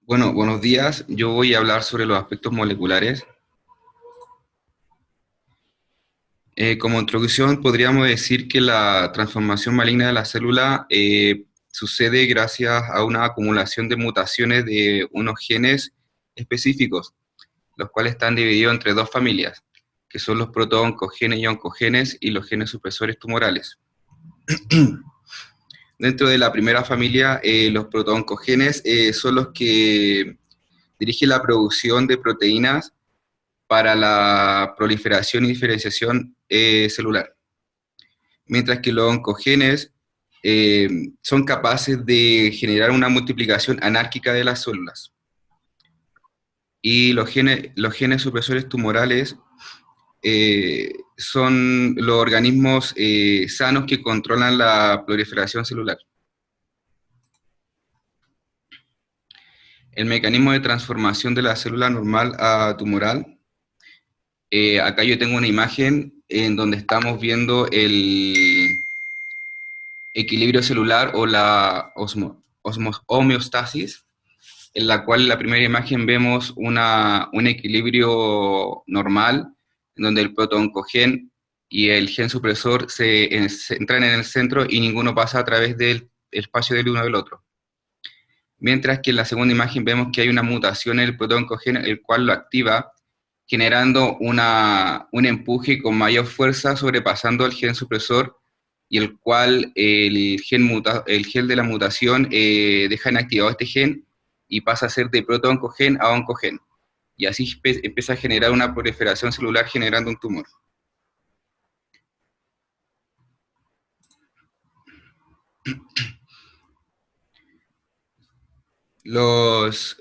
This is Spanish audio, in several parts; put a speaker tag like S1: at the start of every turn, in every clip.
S1: Bueno, buenos días. Yo voy a hablar sobre los aspectos moleculares. Como introducción, podríamos decir que la transformación maligna de la célula sucede gracias a una acumulación de mutaciones de unos genes específicos, los cuales están divididos entre dos familias, que son los protooncogenes y oncogenes y los genes supresores tumorales. Dentro de la primera familia, los protooncogenes son los que dirigen la producción de proteínas para la proliferación y diferenciación celular, mientras que los oncogenes eh, son capaces de generar una multiplicación anárquica de las células. Y los genes supresores tumorales son los organismos sanos que controlan la proliferación celular. El mecanismo de transformación de la célula normal a tumoral. Acá yo tengo una imagen en donde estamos viendo el equilibrio celular o la homeostasis, en la cual en la primera imagen vemos un equilibrio normal, en donde el protooncogen y el gen supresor se entran en el centro y ninguno pasa a través del espacio del uno del otro. Mientras que en la segunda imagen vemos que hay una mutación en el protooncogen, el cual lo activa, generando un empuje con mayor fuerza sobrepasando el gen supresor, y el cual el gen de la mutación deja inactivado este gen y pasa a ser de protooncogen a oncogen. Y así empieza a generar una proliferación celular generando un tumor. Los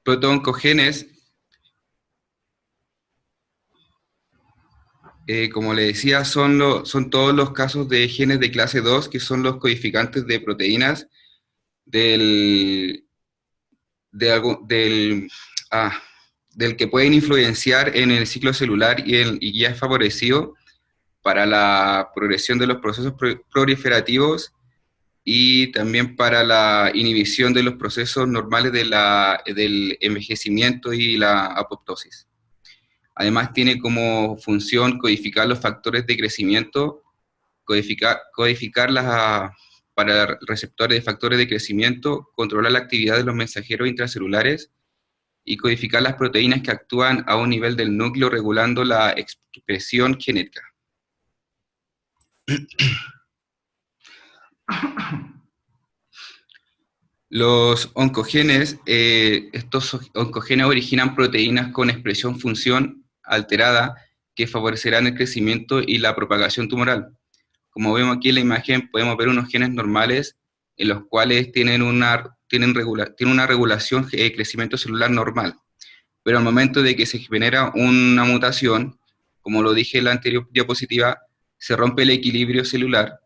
S1: protooncogenes, como le decía, son todos los casos de genes de clase 2, que son los codificantes de proteínas del, de algo- ah, del que pueden influenciar en el ciclo celular y ya es favorecido para la progresión de los procesos proliferativos y también para la inhibición de los procesos normales del envejecimiento y la apoptosis. Además tiene como función codificar los factores de crecimiento, codificarlas para receptores de factores de crecimiento, controlar la actividad de los mensajeros intracelulares y codificar las proteínas que actúan a un nivel del núcleo regulando la expresión genética. Los oncogenes, estos oncogenes originan proteínas con expresión-función alterada que favorecerán el crecimiento y la propagación tumoral. Como vemos aquí en la imagen, podemos ver unos genes normales en los cuales tienen una regulación de crecimiento celular normal. Pero al momento de que se genera una mutación, como lo dije en la anterior diapositiva, se rompe el equilibrio celular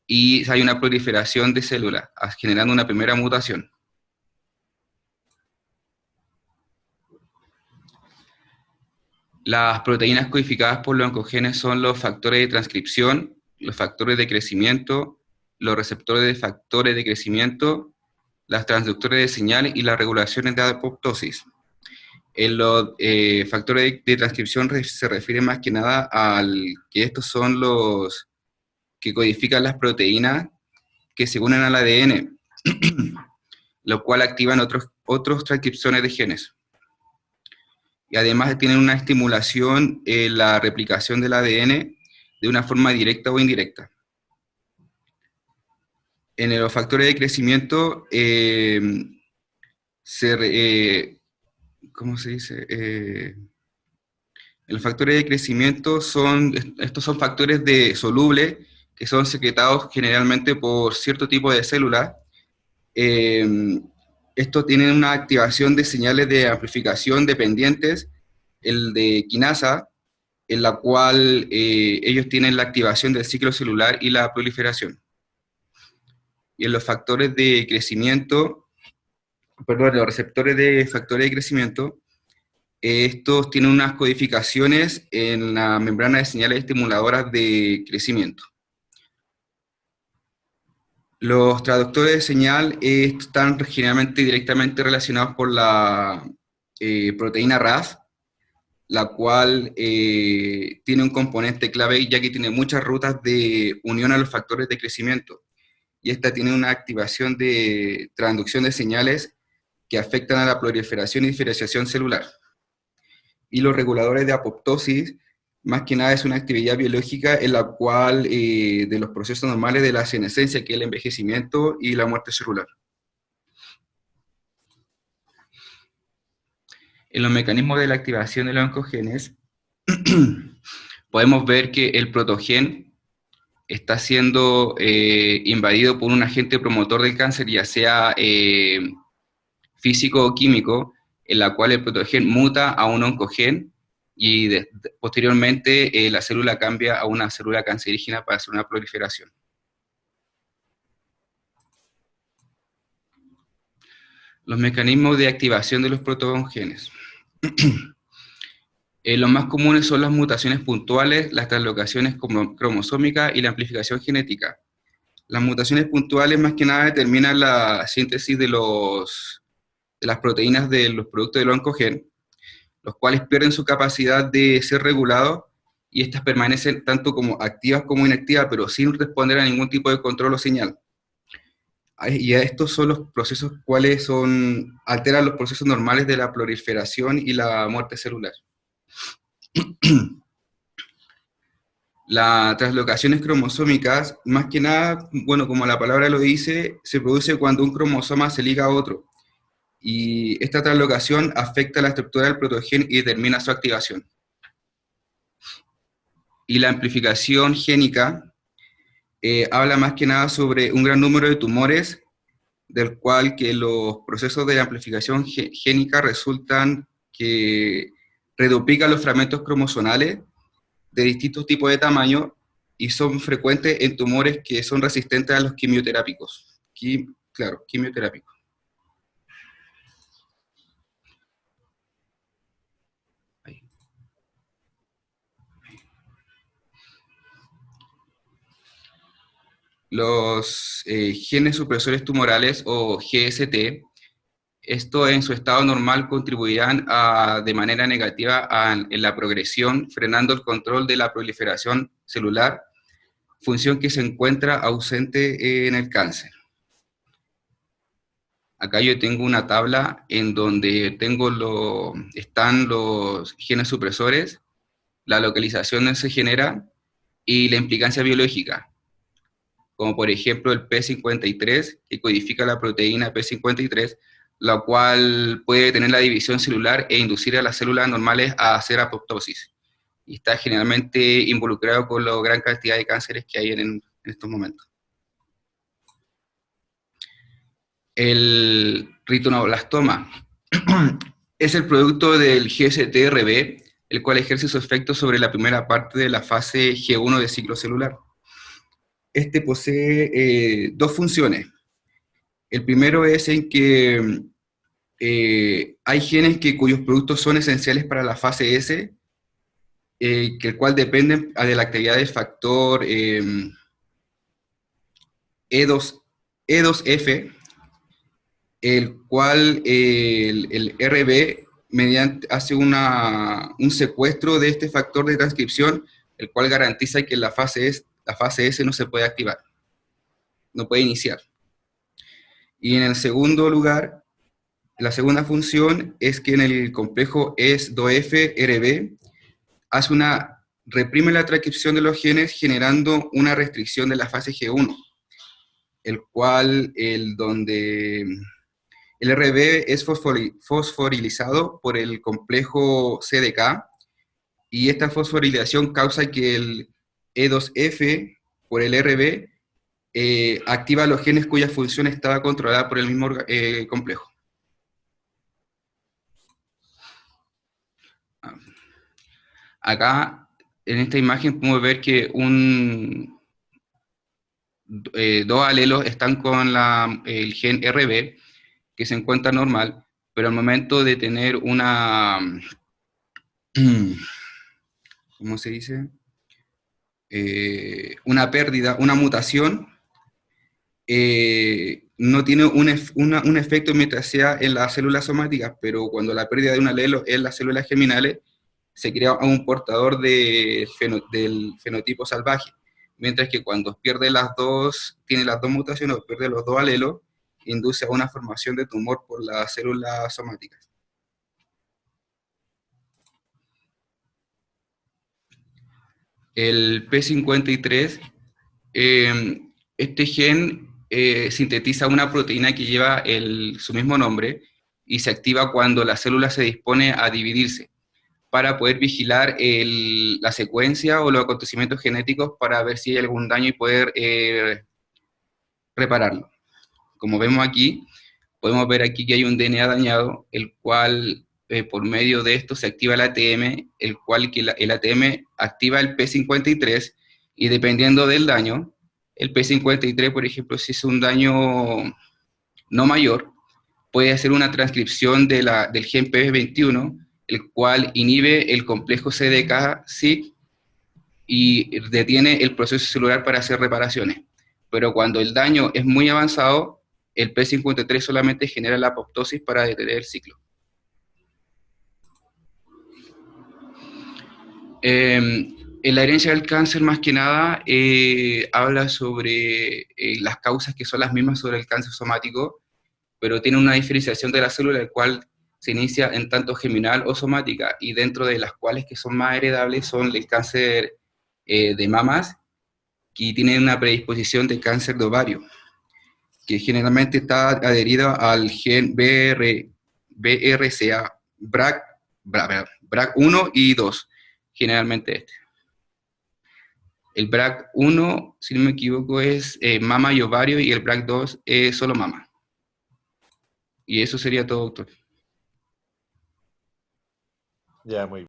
S1: y hay una proliferación de células, generando una primera mutación. Las proteínas codificadas por los oncogenes son los factores de transcripción, los factores de crecimiento, los receptores de factores de crecimiento, las transductores de señal y las regulaciones de apoptosis. En los factores de transcripción se refiere más que nada al que estos son los que codifican las proteínas que se unen al ADN, lo cual activan otros transcripciones de genes. Y además tienen una estimulación en la replicación del ADN de una forma directa o indirecta. En los factores de crecimiento, ¿cómo se dice? Los factores de crecimiento estos son factores solubles que son secretados generalmente por cierto tipo de células. Estos tienen una activación de señales de amplificación dependientes, el de quinasa, en la cual ellos tienen la activación del ciclo celular y la proliferación. Y en los factores de crecimiento, perdón, los receptores de factores de crecimiento, estos tienen unas codificaciones en la membrana de señales estimuladoras de crecimiento. Los traductores de señal están generalmente directamente relacionados por la proteína RAS, la cual tiene un componente clave ya que tiene muchas rutas de unión a los factores de crecimiento. Y esta tiene una activación de transducción de señales que afectan a la proliferación y diferenciación celular. Y los reguladores de apoptosis, más que nada es una actividad biológica en la cual de los procesos normales de la senescencia, que es el envejecimiento y la muerte celular. En los mecanismos de la activación de los oncogenes, podemos ver que el protogen está siendo invadido por un agente promotor del cáncer, ya sea físico o químico, en la cual el protogen muta a un oncogen y posteriormente la célula cambia a una célula cancerígena para hacer una proliferación. Los mecanismos de activación de los protogenes. Los más comunes son las mutaciones puntuales, las translocaciones cromosómicas y la amplificación genética. Las mutaciones puntuales más que nada determinan la síntesis de las proteínas de los productos del oncogen, los cuales pierden su capacidad de ser regulados y estas permanecen tanto como activas como inactivas, pero sin responder a ningún tipo de control o señal. Y estos son los procesos cuales alteran los procesos normales de la proliferación y la muerte celular. Las translocaciones cromosómicas, más que nada, bueno, como la palabra lo dice, se produce cuando un cromosoma se liga a otro. Y esta translocación afecta la estructura del protogen y determina su activación. Y la amplificación génica habla más que nada sobre un gran número de tumores, del cual que los procesos de amplificación génica resultan que reduplican los fragmentos cromosomales de distintos tipos de tamaño y son frecuentes en tumores que son resistentes a los quimioterápicos. Claro, quimioterápicos. Los genes supresores tumorales o GST, esto en su estado normal contribuirán de manera negativa en la progresión, frenando el control de la proliferación celular, función que se encuentra ausente en el cáncer. Acá yo tengo una tabla en donde están los genes supresores, la localización donde se genera y la implicancia biológica, como por ejemplo el P53, que codifica la proteína P53, la cual puede tener la división celular e inducir a las células normales a hacer apoptosis. Y está generalmente involucrado con la gran cantidad de cánceres que hay en estos momentos. El retinoblastoma es el producto del GST-RB, el cual ejerce su efecto sobre la primera parte de la fase G1 de ciclo celular. Este posee dos funciones. El primero es en que hay genes cuyos productos son esenciales para la fase S, que el cual dependen de la actividad del factor E2F, el cual el RB hace un secuestro de este factor de transcripción, el cual garantiza que la fase S no se puede activar, no puede iniciar. Y en el segundo lugar, la segunda función es que en el complejo ES2F-RB reprime la transcripción de los genes generando una restricción de la fase G1, el cual, donde el RB es fosforilizado por el complejo CDK, y esta fosforilación causa que el E2F por el RB activa los genes cuya función estaba controlada por el mismo complejo. Acá, en esta imagen, podemos ver que dos alelos están con el gen RB, que se encuentra normal, pero al momento de tener ¿cómo se dice? Una pérdida, una mutación, no tiene un efecto mientras sea en las células somáticas, pero cuando la pérdida de un alelo en las células germinales, se crea un portador del fenotipo salvaje, mientras que cuando pierde tiene las dos mutaciones o pierde los dos alelos, induce a una formación de tumor por las células somáticas. El P53, este gen sintetiza una proteína que lleva su mismo nombre y se activa cuando la célula se dispone a dividirse, para poder vigilar la secuencia o los acontecimientos genéticos para ver si hay algún daño y poder repararlo. Como vemos aquí, podemos ver aquí que hay un DNA dañado, el cual por medio de esto se activa el ATM, el cual el ATM activa el P53 y dependiendo del daño, el P53, por ejemplo, si es un daño no mayor, puede hacer una transcripción del gen P21, el cual inhibe el complejo CDK-SIC y detiene el proceso celular para hacer reparaciones. Pero cuando el daño es muy avanzado, el P53 solamente genera la apoptosis para detener el ciclo. En la herencia del cáncer, más que nada, habla sobre las causas que son las mismas sobre el cáncer somático, pero tiene una diferenciación de la célula, el cual se inicia en tanto germinal o somática, y dentro de las cuales que son más heredables son el cáncer de mamas, que tienen una predisposición de cáncer de ovario, que generalmente está adherida al gen BRCA, BRCA1 y 2, generalmente este. El BRCA1, si no me equivoco, es mama y ovario, y el BRCA2 es solo mama. Y eso sería todo, doctor.
S2: Ya, muy bien.